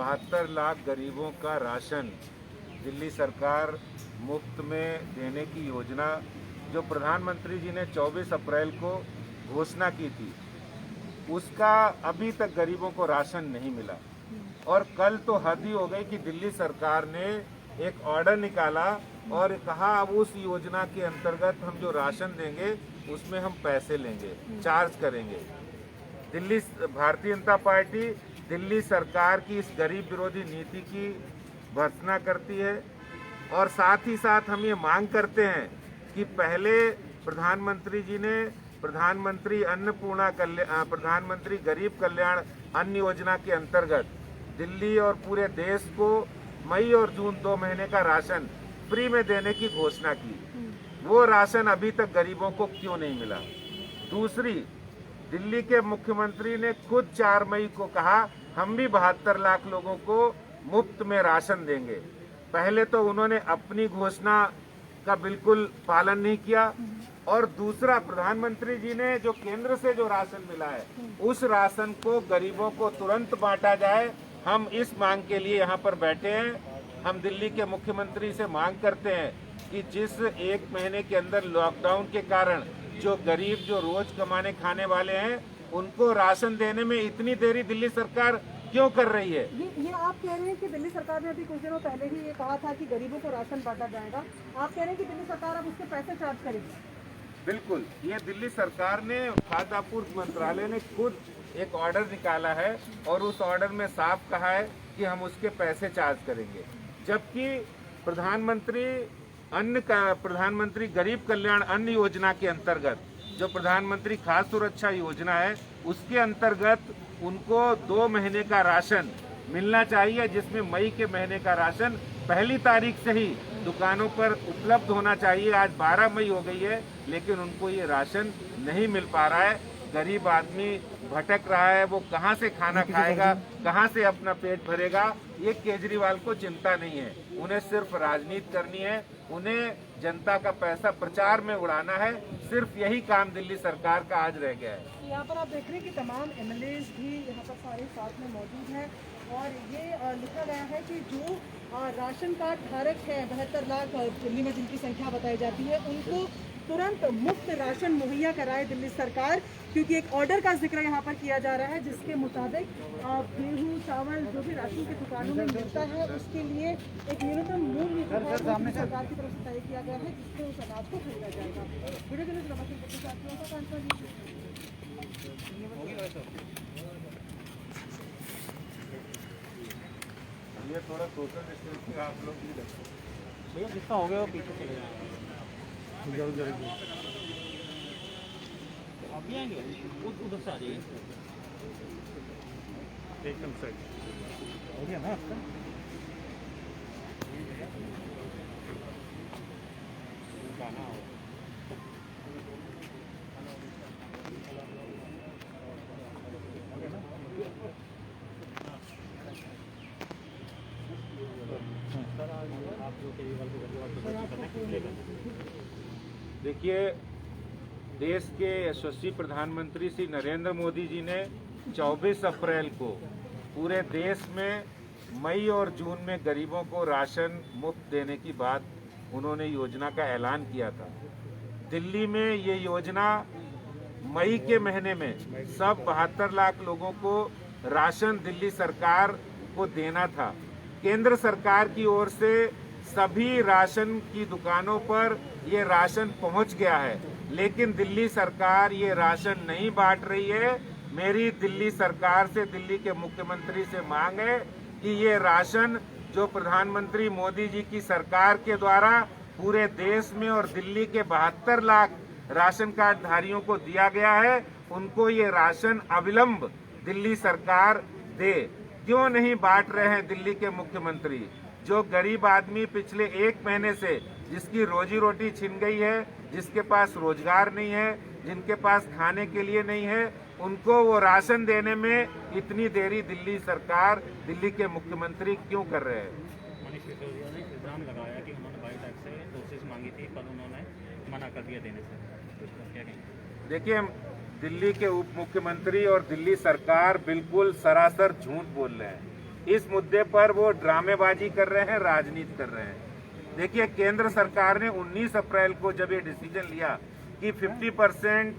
72 लाख गरीबों का राशन दिल्ली सरकार मुफ्त में देने की योजना जो प्रधानमंत्री जी ने 24 अप्रैल को घोषणा की थी, उसका अभी तक गरीबों को राशन नहीं मिला। और कल तो हद ही हो गई कि दिल्ली सरकार ने एक ऑर्डर निकाला और कहा अब उस योजना के अंतर्गत हम जो राशन देंगे उसमें हम पैसे लेंगे, चार्ज करेंगे। दिल्ली भारतीय जनता पार्टी दिल्ली सरकार की इस गरीब विरोधी नीति की भर्त्सना करती है और साथ ही साथ हम ये मांग करते हैं कि पहले प्रधानमंत्री जी ने प्रधानमंत्री अन्नपूर्णा प्रधानमंत्री गरीब कल्याण अन्न योजना के अंतर्गत दिल्ली और पूरे देश को मई और जून 2 महीने का राशन फ्री में देने की घोषणा की। वो राशन अभी तक गरीबों को क्यों नहीं मिला? दूसरी, दिल्ली के मुख्यमंत्री ने खुद 4 मई को कहा हम भी 72 लाख लोगों को मुफ्त में राशन देंगे। पहले तो उन्होंने अपनी घोषणा का बिल्कुल पालन नहीं किया और दूसरा, प्रधानमंत्री जी ने जो केंद्र से जो राशन मिला है उस राशन को गरीबों को तुरंत बांटा जाए। हम इस मांग के लिए यहाँ पर बैठे हैं। हम दिल्ली के मुख्यमंत्री से मांग करते हैं कि जिस 1 महीने के अंदर लॉकडाउन के कारण जो गरीब जो रोज कमाने खाने वाले हैं उनको राशन देने में इतनी देरी दिल्ली सरकार क्यों कर रही है? ये आप कह रहे हैं कि दिल्ली सरकार ने अभी कुछ दिनों पहले ही ये कहा था कि गरीबों को राशन बांटा जाएगा। आप कह रहे हैं कि दिल्ली सरकार अब उसके पैसे चार्ज करेगी? बिल्कुल, ये दिल्ली सरकार ने खाद्य आपूर्ति मंत्रालय ने खुद एक ऑर्डर निकाला है और उस ऑर्डर में साफ कहा है कि हम उसके पैसे चार्ज करेंगे। जबकि प्रधानमंत्री गरीब कल्याण अन्न योजना के अंतर्गत जो प्रधानमंत्री खाद्य सुरक्षा योजना है उसके अंतर्गत उनको 2 महीने का राशन मिलना चाहिए, जिसमें मई के महीने का राशन पहली तारीख से ही दुकानों पर उपलब्ध होना चाहिए। आज 12 मई हो गई है लेकिन उनको ये राशन नहीं मिल पा रहा है। गरीब आदमी भटक रहा है, वो कहाँ से खाना खाएगा, कहाँ से अपना पेट भरेगा, ये केजरीवाल को चिंता नहीं है। उन्हें सिर्फ राजनीति करनी है, उन्हें जनता का पैसा प्रचार में उड़ाना है। सिर्फ यही काम दिल्ली सरकार का आज रह गया है। यहाँ पर आप देख रहे हैं कि तमाम एमएलएज भी यहाँ पर सारे साथ में मौजूद हैं और ये लिखा गया है कि जो राशन कार्ड धारक है 72 लाख दिल्ली में जिनकी संख्या बताई जाती है उनको तुरंत मुफ्त राशन मुहैया कराए दिल्ली सरकार, क्योंकि एक ऑर्डर का जिक्र यहाँ पर किया जा रहा है जिसके मुताबिक गेहूँ चावल जो भी राशन की दुकानों में मिलता है उसके लिए एक न्यूनतम मूल्य सरकार की तरफ से तय किया गया है जिससे उस अनाज को खरीदा जाएगा। वीडियो ये थोड़ा सोशल डिस्टेंसिंग आप लोग भी रखें भैया, जितना हो गया वो पीछे चले जाएंगे। आप भी आएंगे उधर से आ जाइए एकदम साइड हो गया ना आपका। गाना हो देखिए, देश के यशस्वी प्रधानमंत्री श्री नरेंद्र मोदी जी ने 24 अप्रैल को पूरे देश में मई और जून में गरीबों को राशन मुफ्त देने की बात उन्होंने योजना का ऐलान किया था। दिल्ली में ये योजना मई के महीने में सब 72 लाख लोगों को राशन दिल्ली सरकार को देना था। केंद्र सरकार की ओर से सभी राशन की दुकानों पर ये राशन पहुंच गया है, लेकिन दिल्ली सरकार ये राशन नहीं बांट रही है। मेरी दिल्ली सरकार से, दिल्ली के मुख्यमंत्री से मांग है कि ये राशन जो प्रधानमंत्री मोदी जी की सरकार के द्वारा पूरे देश में और दिल्ली के 72 लाख राशन कार्ड धारियों को दिया गया है, उनको ये राशन अविलंब दिल्ली सरकार दे। क्यों नहीं बांट रहे हैं दिल्ली के मुख्यमंत्री? जो गरीब आदमी पिछले 1 महीने से जिसकी रोजी रोटी छिन गई है, जिसके पास रोजगार नहीं है, जिनके पास खाने के लिए नहीं है, उनको वो राशन देने में इतनी देरी दिल्ली सरकार, दिल्ली के मुख्यमंत्री क्यों कर रहे हैं? मनीष सिसोदिया ने इल्जाम लगाया कि उन्होंने बायो टैक्स से डोसेज मांगी थी पर उन्होंने मना कर दिया देने से, तो क्या कहेंगे? देखिए, दिल्ली के उप मुख्यमंत्री और दिल्ली सरकार बिल्कुल सरासर झूठ बोल रहे हैं। इस मुद्दे पर वो ड्रामेबाजी कर रहे हैं, राजनीति कर रहे हैं। देखिए, केंद्र सरकार ने 19 अप्रैल को जब ये डिसीजन लिया कि 50%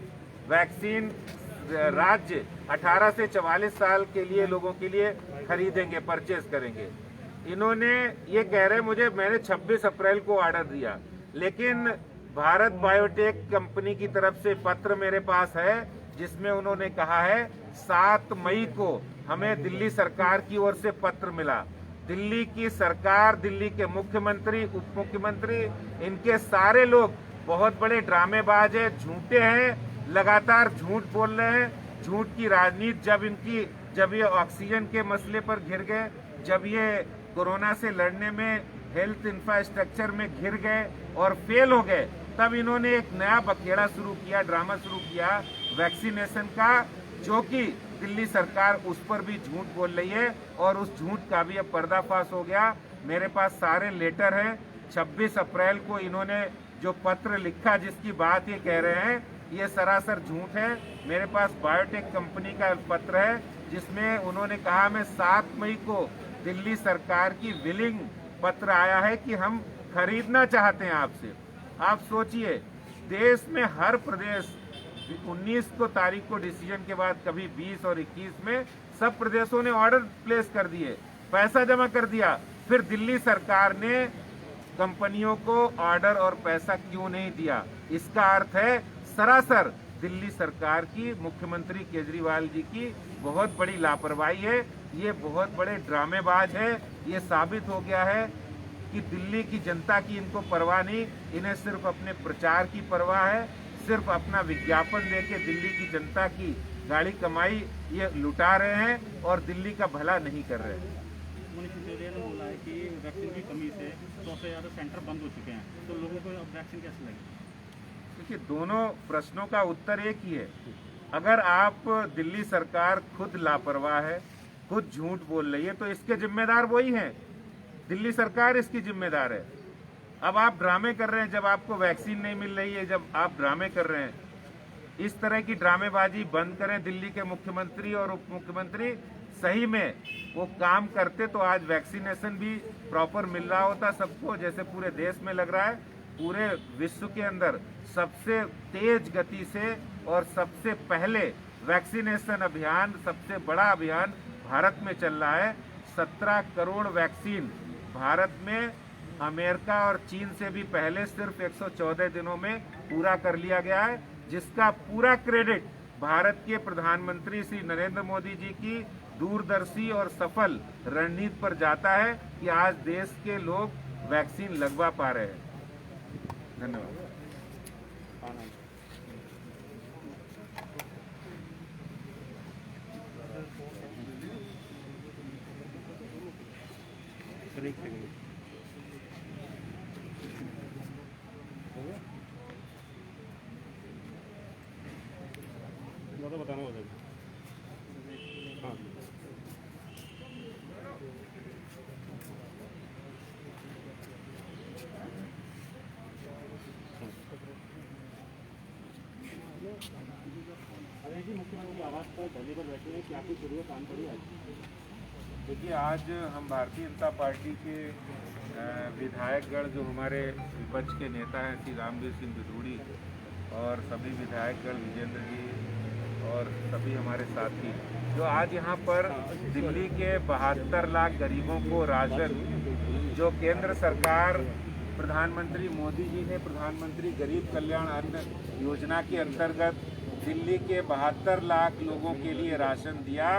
वैक्सीन राज्य 18 से 44 साल के लिए लोगों के लिए खरीदेंगे, परचेज करेंगे। इन्होंने ये कह रहे मैंने 26 अप्रैल को ऑर्डर दिया, लेकिन भारत बायोटेक कंपनी की तरफ से पत्र मेरे पास है जिसमें उन्होंने कहा है 7 मई को हमें दिल्ली सरकार की ओर से पत्र मिला। दिल्ली की सरकार, दिल्ली के मुख्यमंत्री, उप मुख्यमंत्री, इनके सारे लोग बहुत बड़े ड्रामेबाज हैं, झूठे हैं, लगातार झूठ बोल रहे हैं। झूठ की राजनीति जब ये ऑक्सीजन के मसले पर घिर गए, जब ये कोरोना से लड़ने में हेल्थ इंफ्रास्ट्रक्चर में घिर गए और फेल हो गए, तब इन्होंने एक नया बखेड़ा शुरू किया, ड्रामा शुरू किया वैक्सीनेशन का, जो कि दिल्ली सरकार उस पर भी झूठ बोल रही है और उस झूठ का भी अब पर्दाफाश हो गया। मेरे पास सारे लेटर हैं। 26 अप्रैल को इन्होंने जो पत्र लिखा, जिसकी बात ये कह रहे हैं, ये सरासर झूठ है। मेरे पास बायोटेक कंपनी का पत्र है जिसमें उन्होंने कहा मैं 7 मई को दिल्ली सरकार की विलिंग पत्र आया है कि हम खरीदना चाहते हैं आपसे। आप सोचिए, देश में हर प्रदेश 19 को तारीख को डिसीजन के बाद कभी 20 और 21 में सब प्रदेशों ने ऑर्डर प्लेस कर दिए, पैसा जमा कर दिया। फिर दिल्ली सरकार ने कंपनियों को ऑर्डर और पैसा क्यों नहीं दिया? इसका अर्थ है सरासर दिल्ली सरकार की, मुख्यमंत्री केजरीवाल जी की बहुत बड़ी लापरवाही है। ये बहुत बड़े ड्रामेबाज है। ये साबित हो गया है कि दिल्ली की जनता की इनको परवाह नहीं, इन्हें सिर्फ अपने प्रचार की परवाह है, सिर्फ अपना विज्ञापन देके दिल्ली की जनता की गाड़ी कमाई ये लुटा रहे हैं और दिल्ली का भला नहीं कर रहे हैं। मनीष सिसोदिया ने बोला है कि वैक्सीन की कमी से 100 से ज़्यादा सेंटर बंद हो चुके हैं, तो लोगों को अब वैक्सीन कैसे लगेगी? देखिए, दोनों प्रश्नों का उत्तर एक ही है। अगर आप दिल्ली सरकार खुद लापरवाह है, खुद झूठ बोल रही है, तो इसके जिम्मेदार वही हैं। दिल्ली सरकार इसकी जिम्मेदार है। अब आप ड्रामे कर रहे हैं, जब आपको वैक्सीन नहीं मिल रही है, जब आप ड्रामे कर रहे हैं, इस तरह की ड्रामेबाजी बंद करें। दिल्ली के मुख्यमंत्री और उप मुख्यमंत्री सही में वो काम करते तो आज वैक्सीनेशन भी प्रॉपर मिल रहा होता सबको, जैसे पूरे देश में लग रहा है। पूरे विश्व के अंदर सबसे तेज गति से और सबसे पहले वैक्सीनेशन अभियान, सबसे बड़ा अभियान भारत में चल रहा है। 17 करोड़ वैक्सीन भारत में अमेरिका और चीन से भी पहले सिर्फ 114 दिनों में पूरा कर लिया गया है, जिसका पूरा क्रेडिट भारत के प्रधानमंत्री श्री नरेंद्र मोदी जी की दूरदर्शी और सफल रणनीति पर जाता है कि आज देश के लोग वैक्सीन लगवा पा रहे हैं। धन्यवाद। ज़्यादा बताना हो जाएगा। हाँ, मुख्यमंत्री आवास पर धरने पर बैठे हैं कि आपकी शुरू काम करिए आज। देखिए, आज हम भारतीय जनता पार्टी के विधायकगण, जो हमारे विपक्ष के नेता हैं श्री रामवीर सिंह बिधूड़ी और सभी विधायकगण, विजेंद्र जी और सभी हमारे साथी, जो आज यहाँ पर दिल्ली के 72 लाख गरीबों को राशन, जो केंद्र सरकार प्रधानमंत्री मोदी जी ने प्रधानमंत्री गरीब कल्याण अन्न योजना के अंतर्गत दिल्ली के 72 लाख लोगों के लिए राशन दिया,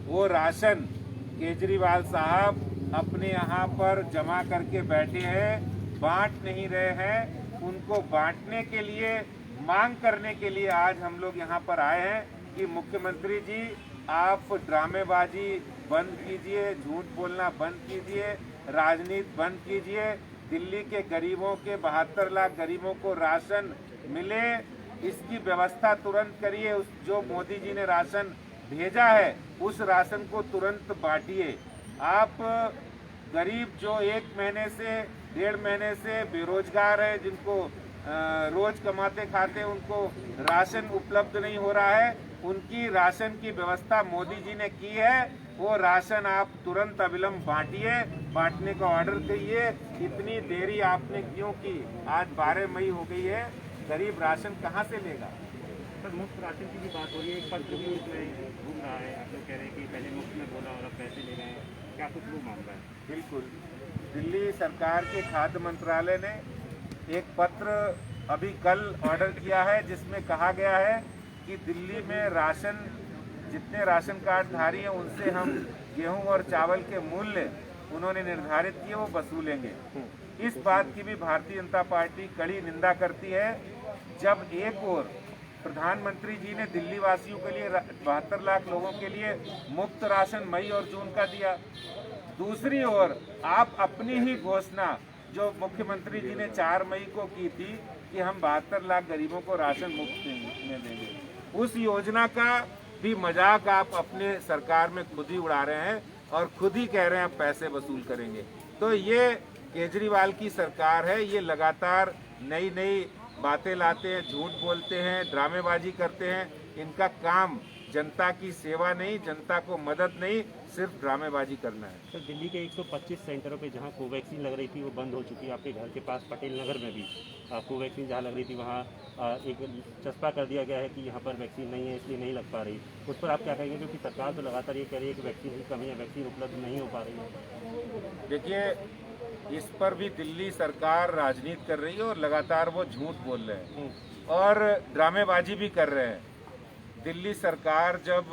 वो राशन केजरीवाल साहब अपने यहाँ पर जमा करके बैठे हैं, बांट नहीं रहे हैं। उनको बांटने के लिए, मांग करने के लिए आज हम लोग यहाँ पर आए हैं कि मुख्यमंत्री जी, आप ड्रामेबाजी बंद कीजिए, झूठ बोलना बंद कीजिए, राजनीति बंद कीजिए। दिल्ली के गरीबों के 72 लाख गरीबों को राशन मिले, इसकी व्यवस्था तुरंत करिए। उस जो मोदी जी ने राशन भेजा है उस राशन को तुरंत बांटिए। आप गरीब जो 1 महीने से 1.5 महीने से बेरोजगार है, जिनको रोज कमाते खाते उनको राशन उपलब्ध नहीं हो रहा है, उनकी राशन की व्यवस्था मोदी जी ने की है। वो राशन आप तुरंत अविलंब बांटिए, बांटने का ऑर्डर करिए। इतनी देरी आपने क्यों की? आज 12 मई हो गई है, गरीब राशन कहाँ से लेगा? सर मुफ्त राशन की भी बात हो रही है, एक पत्र भी उसमें घूम रहा है, आप लोग कह रहे हैं कि पहले मुफ्त में बोला और अब पैसे ले रहे हैं, क्या कुछ वो मामला है? बिल्कुल, दिल्ली सरकार के खाद्य मंत्रालय ने एक पत्र अभी कल ऑर्डर किया है जिसमें कहा गया है कि दिल्ली में राशन, जितने राशन कार्ड धारी हैं उनसे हम गेहूं और चावल के मूल्य उन्होंने निर्धारित किए वो वसूलेंगे। इस बात की भी भारतीय जनता पार्टी कड़ी निंदा करती है, जब एक ओर प्रधानमंत्री जी ने दिल्ली वासियों के लिए 72 लाख लोगों के लिए मुफ्त राशन मई और जून का दिया, दूसरी ओर आप अपनी ही घोषणा जो मुख्यमंत्री जी ने 4 मई को की थी कि हम 72 लाख गरीबों को राशन मुफ्त में देंगे, उस योजना का भी मजाक आप अपने सरकार में खुद ही उड़ा रहे हैं और खुद ही कह रहे हैं आप पैसे वसूल करेंगे। तो ये केजरीवाल की सरकार है, ये लगातार नई नई बातें लाते हैं, झूठ बोलते हैं, ड्रामेबाजी करते हैं। इनका काम जनता की सेवा नहीं, जनता को मदद नहीं, सिर्फ ड्रामेबाजी करना है। सर दिल्ली के 125 सेंटरों पे जहाँ कोवैक्सीन लग रही थी वो बंद हो चुकी है। आपके घर के पास पटेल नगर में भी कोवैक्सीन जहाँ लग रही थी वहाँ एक चस्पा कर दिया गया है कि यहाँ पर वैक्सीन नहीं है, इसलिए नहीं लग पा रही। उस पर आप क्या कहेंगे, क्योंकि सरकार तो लगातार ये कह रही है कि वैक्सीन की कमी है, वैक्सीन उपलब्ध नहीं हो पा रही है? देखिए, इस पर भी दिल्ली सरकार राजनीति कर रही है और लगातार वो झूठ बोल रहे हैं और ड्रामेबाजी भी कर रहे हैं। दिल्ली सरकार जब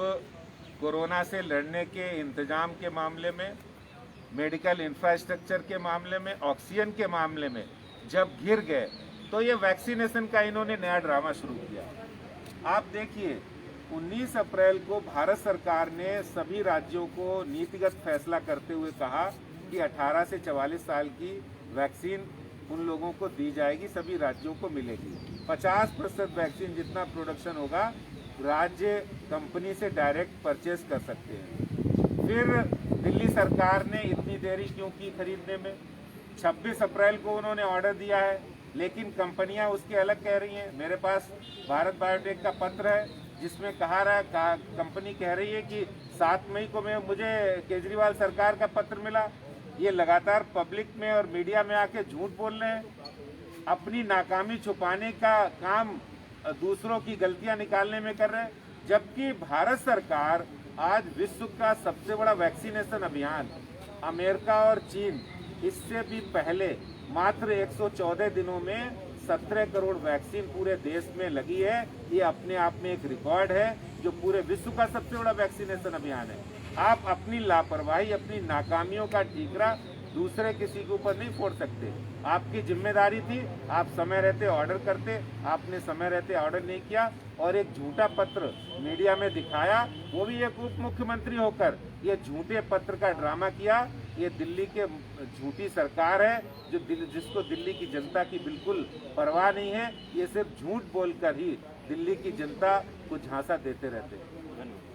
कोरोना से लड़ने के इंतजाम के मामले में, मेडिकल इंफ्रास्ट्रक्चर के मामले में, ऑक्सीजन के मामले में जब गिर गए तो ये वैक्सीनेशन का इन्होंने नया ड्रामा शुरू किया। आप देखिए, 19 अप्रैल को भारत सरकार ने सभी राज्यों को नीतिगत फैसला करते हुए कहा कि 18 से 44 साल की वैक्सीन उन लोगों को दी जाएगी, सभी राज्यों को मिलेगी। 50% वैक्सीन जितना प्रोडक्शन होगा राज्य कंपनी से डायरेक्ट परचेज कर सकते हैं। फिर दिल्ली सरकार ने इतनी देरी क्यों की खरीदने में? 26 अप्रैल को उन्होंने ऑर्डर दिया है, लेकिन कंपनियां उसके अलग कह रही हैं। मेरे पास भारत बायोटेक का पत्र है जिसमें कंपनी कह रही है कि 7 मई को मुझे केजरीवाल सरकार का पत्र मिला। ये लगातार पब्लिक में और मीडिया में आके झूठ बोल रहे हैं, अपनी नाकामी छुपाने का काम दूसरों की गलतियां निकालने में कर रहे हैं, जबकि भारत सरकार आज विश्व का सबसे बड़ा वैक्सीनेशन अभियान, अमेरिका और चीन इससे भी पहले मात्र 114 दिनों में 17 करोड़ वैक्सीन पूरे देश में लगी है। ये अपने आप में एक रिकॉर्ड है जो पूरे विश्व का सबसे बड़ा वैक्सीनेशन अभियान है। आप अपनी लापरवाही, अपनी नाकामियों का ठीकरा दूसरे किसी के ऊपर नहीं फोड़ सकते। आपकी जिम्मेदारी थी, आप समय रहते ऑर्डर करते, आपने समय रहते ऑर्डर नहीं किया और एक झूठा पत्र मीडिया में दिखाया, वो भी एक उप मुख्यमंत्री होकर ये झूठे पत्र का ड्रामा किया। ये दिल्ली के झूठी सरकार है जिसको दिल्ली की जनता की बिल्कुल परवाह नहीं है। ये सिर्फ झूठ बोलकर ही दिल्ली की जनता को झांसा देते रहते हैं। धन्यवाद।